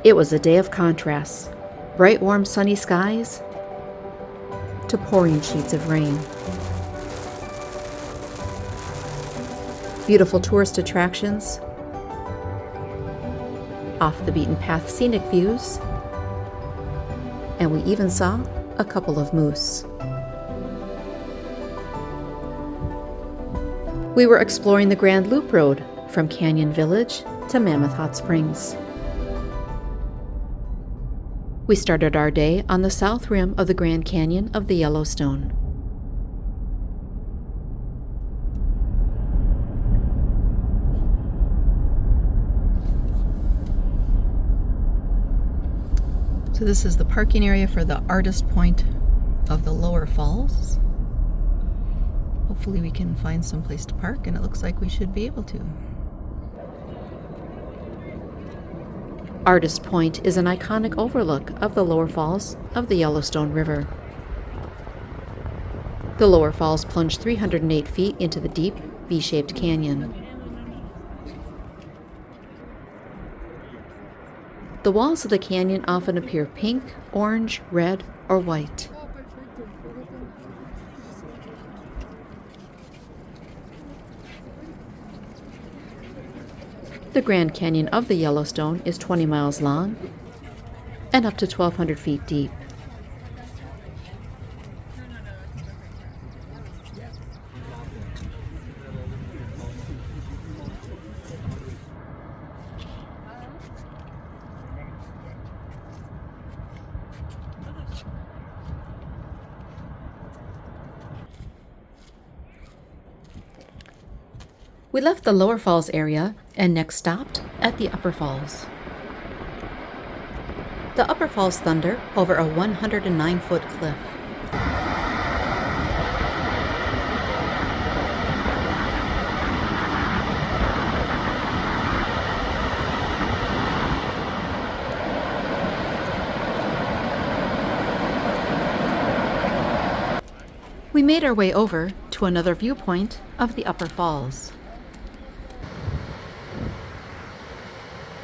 It was a day of contrasts, bright warm sunny skies to pouring sheets of rain. Beautiful tourist attractions, off the beaten path scenic views, and we even saw a couple of moose. We were exploring the Grand Loop Road from Canyon Village to Mammoth Hot Springs. We started our day on the south rim of the Grand Canyon of the Yellowstone. So this is the parking area for the artist point of the lower falls. Hopefully we can find some place to park, and it looks like we should be able to. Artist Point is an iconic overlook of the lower falls of the Yellowstone River. The lower falls plunge 308 feet into the deep, V-shaped canyon. The walls of the canyon often appear pink, orange, red, or white. The Grand Canyon of the Yellowstone is 20 miles long and up to 1,200 feet deep. We left the lower falls area and next stopped at the upper falls. The upper falls thunder over a 109-foot cliff. We made our way over to another viewpoint of the upper falls.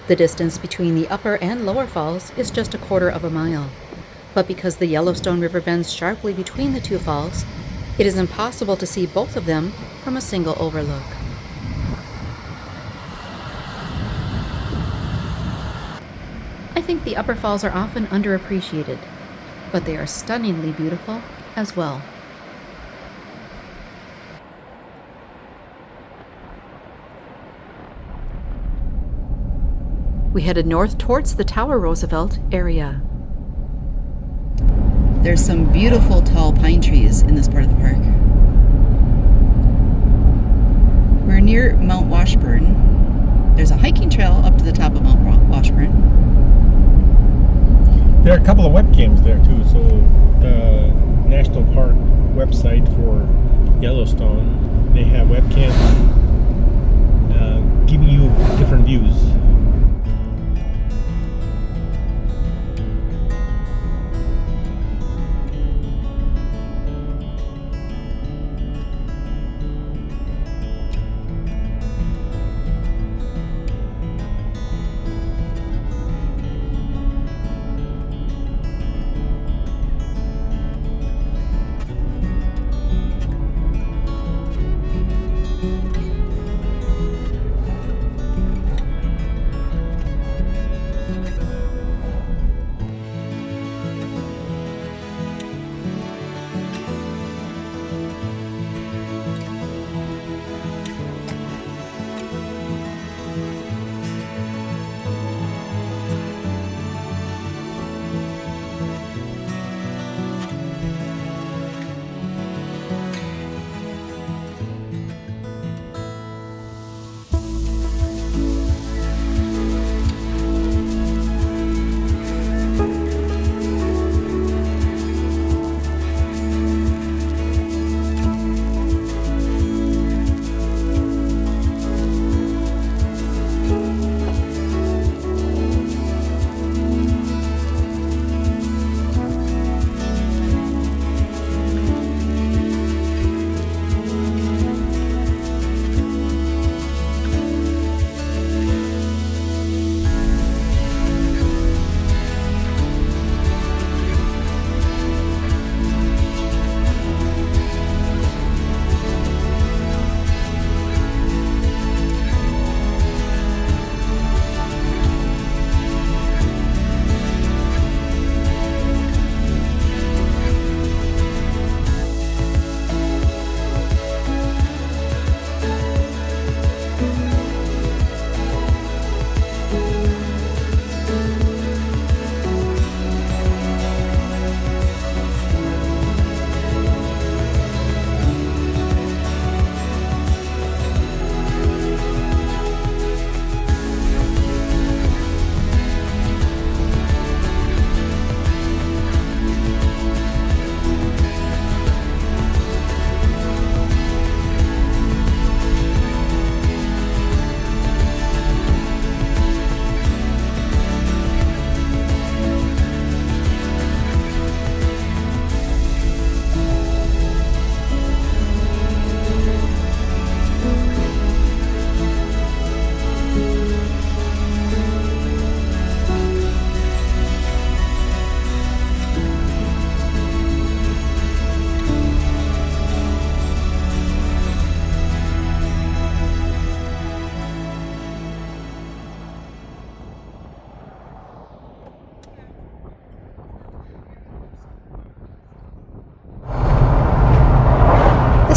The distance between the upper and lower falls is just 1/4 of a mile, but because the Yellowstone River bends sharply between the two falls, it is impossible to see both of them from a single overlook. I think the upper falls are often underappreciated, but they are stunningly beautiful as well. We headed north towards the Tower Roosevelt area. There's some beautiful tall pine trees in this part of the park. We're near Mount Washburn. There's a hiking trail up to the top of Mount Washburn. There are a couple of webcams there too, so the National Park website for Yellowstone, they have webcams giving you different views.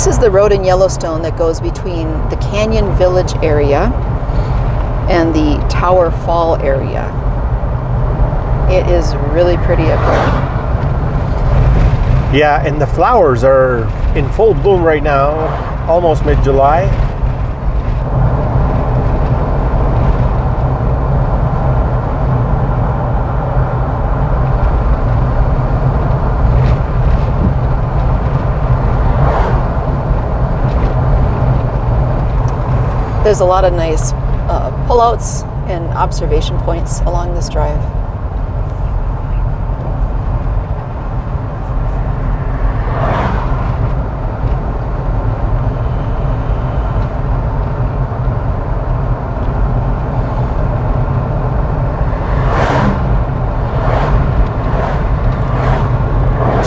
This is the road in Yellowstone that goes between the Canyon Village area and the Tower Fall area. It is really pretty up here. Yeah, and the flowers are in full bloom right now, almost mid-July. There's a lot of nice pullouts and observation points along this drive.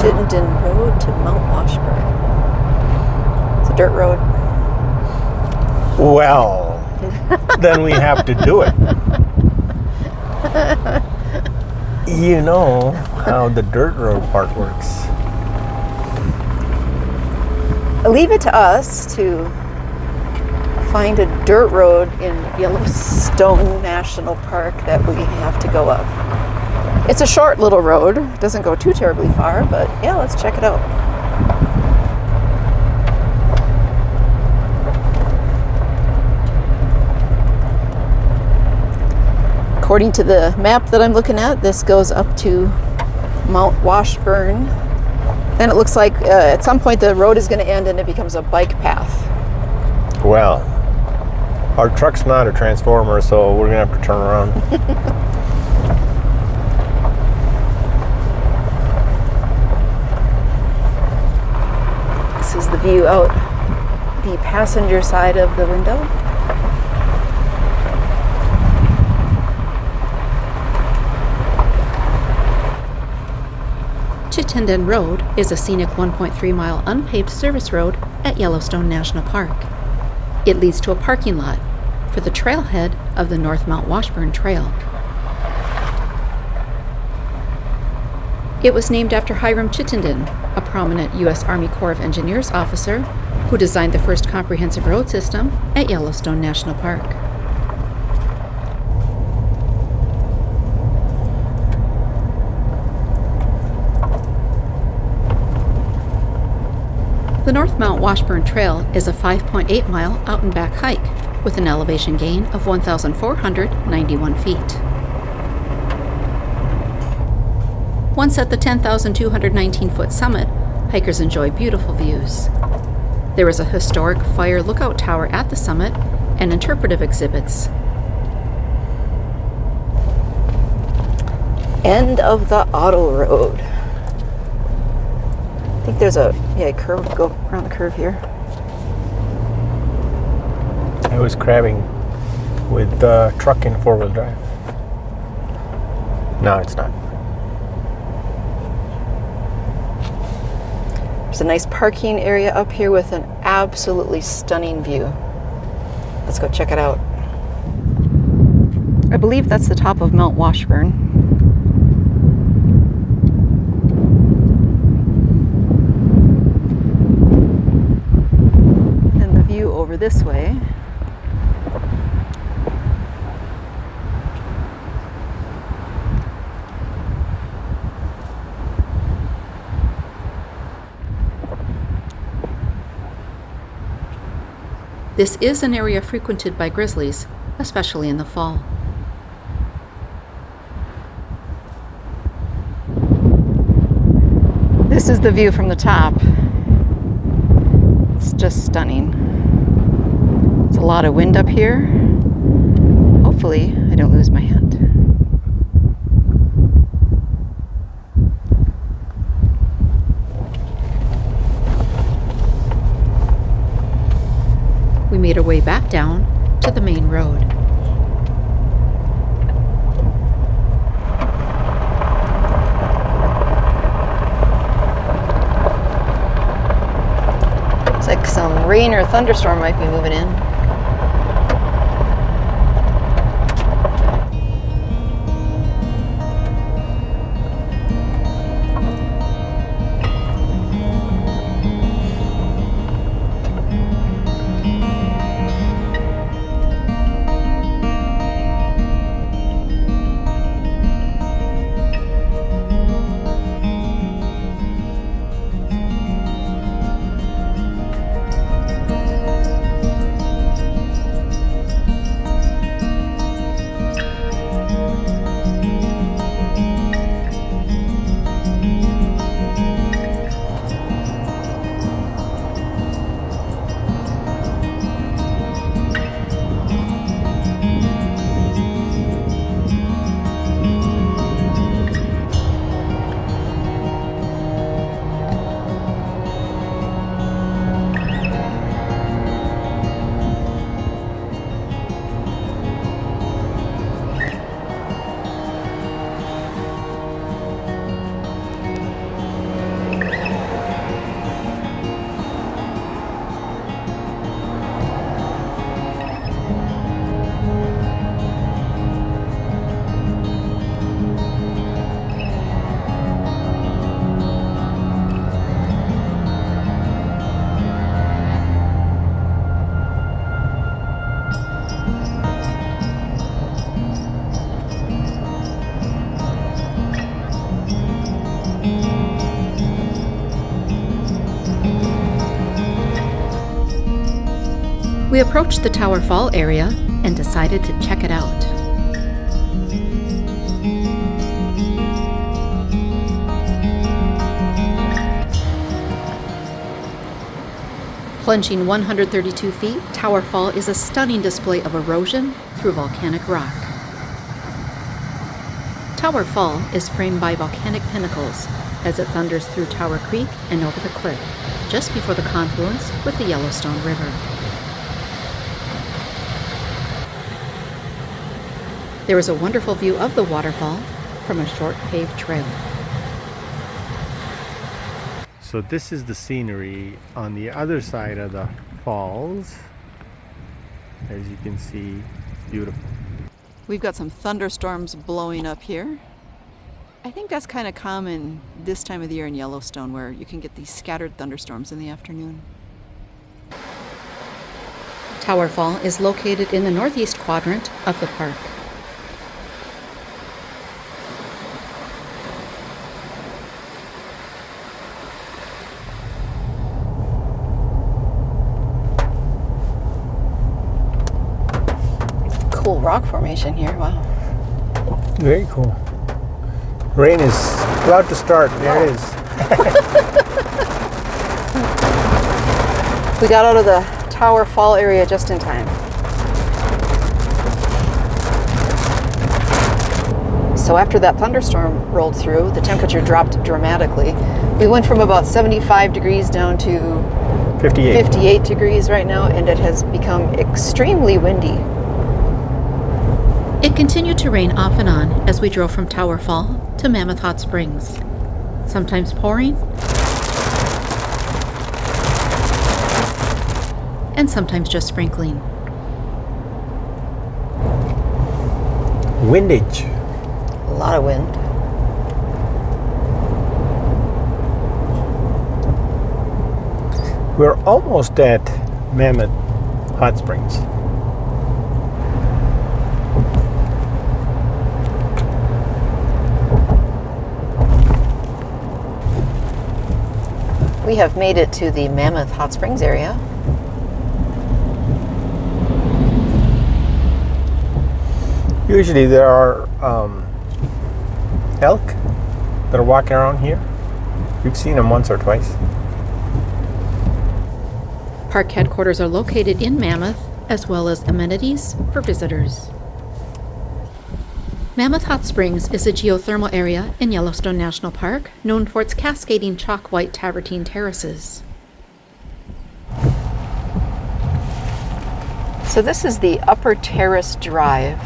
Chittenden Road to Mount Washburn. It's a dirt road. Well, then we have to do it. You know how the dirt road part works. Leave it to us to find a dirt road in Yellowstone National Park that we have to go up. It's a short little road. It doesn't go too terribly far, but yeah, let's check it out. According to the map that I'm looking at, this goes up to Mount Washburn. Then it looks like at some point the road is going to end and it becomes a bike path. Well, our truck's not a transformer, so we're going to have to turn around. This is the view out the passenger side of the window. Chittenden Road is a scenic 1.3-mile unpaved service road at Yellowstone National Park. It leads to a parking lot for the trailhead of the North Mount Washburn Trail. It was named after Hiram Chittenden, a prominent U.S. Army Corps of Engineers officer who designed the first comprehensive road system at Yellowstone National Park. The North Mount Washburn Trail is a 5.8-mile out-and-back hike with an elevation gain of 1,491 feet. Once at the 10,219-foot summit, hikers enjoy beautiful views. There is a historic fire lookout tower at the summit and interpretive exhibits. End of the auto road. I think there's a curve, go around the curve here. I was crabbing with the truck in four-wheel drive. No, it's not. There's a nice parking area up here with an absolutely stunning view. Let's go check it out. I believe that's the top of Mount Washburn. Over this way. This is an area frequented by grizzlies, especially in the fall. This is the view from the top. It's just stunning. There's a lot of wind up here. Hopefully, I don't lose my hand. We made our way back down to the main road. Looks like some rain or thunderstorm might be moving in. We approached the Tower Fall area and decided to check it out. Plunging 132 feet, Tower Fall is a stunning display of erosion through volcanic rock. Tower Fall is framed by volcanic pinnacles as it thunders through Tower Creek and over the cliff, just before the confluence with the Yellowstone River. There is a wonderful view of the waterfall from a short paved trail. So this is the scenery on the other side of the falls. As you can see, it's beautiful. We've got some thunderstorms blowing up here. I think that's kind of common this time of the year in Yellowstone, where you can get these scattered thunderstorms in the afternoon. Tower Fall is located in the northeast quadrant of the park. Cool rock formation here, wow. Very cool. Rain is about to start. There it is. We got out of the Tower Fall area just in time. So after that thunderstorm rolled through, the temperature dropped dramatically. We went from about 75 degrees down to 58 degrees right now, and it has become extremely windy. It continued to rain off and on as we drove from Tower Fall to Mammoth Hot Springs, sometimes pouring and sometimes just sprinkling. Windage. A lot of wind. We're almost at Mammoth Hot Springs. We have made it to the Mammoth Hot Springs area. Usually there are elk that are walking around here. We've seen them once or twice. Park headquarters are located in Mammoth, as well as amenities for visitors. Mammoth Hot Springs is a geothermal area in Yellowstone National Park, known for its cascading chalk-white travertine terraces. So this is the Upper Terrace Drive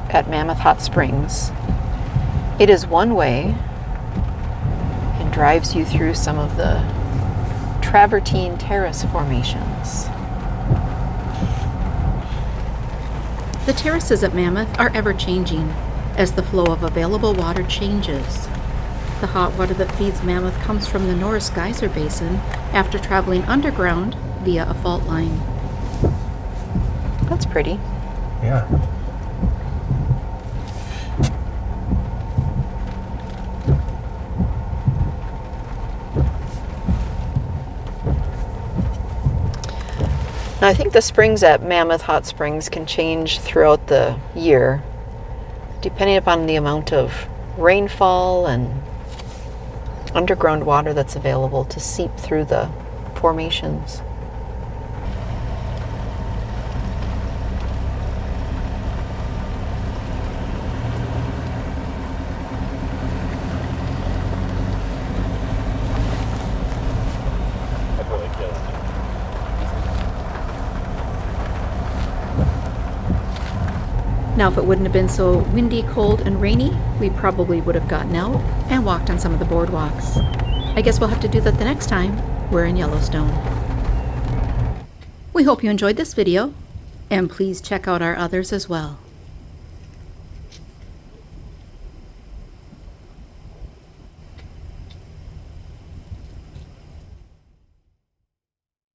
at Mammoth Hot Springs. It is one way and drives you through some of the travertine terrace formations. The terraces at Mammoth are ever-changing as the flow of available water changes. The hot water that feeds Mammoth comes from the Norris Geyser Basin after traveling underground via a fault line. That's pretty. Yeah. Now, I think the springs at Mammoth Hot Springs can change throughout the year, depending upon the amount of rainfall and underground water that's available to seep through the formations. Now, if it wouldn't have been so windy, cold, and rainy, we probably would have gotten out and walked on some of the boardwalks. I guess we'll have to do that the next time we're in Yellowstone. We hope you enjoyed this video, and please check out our others as well.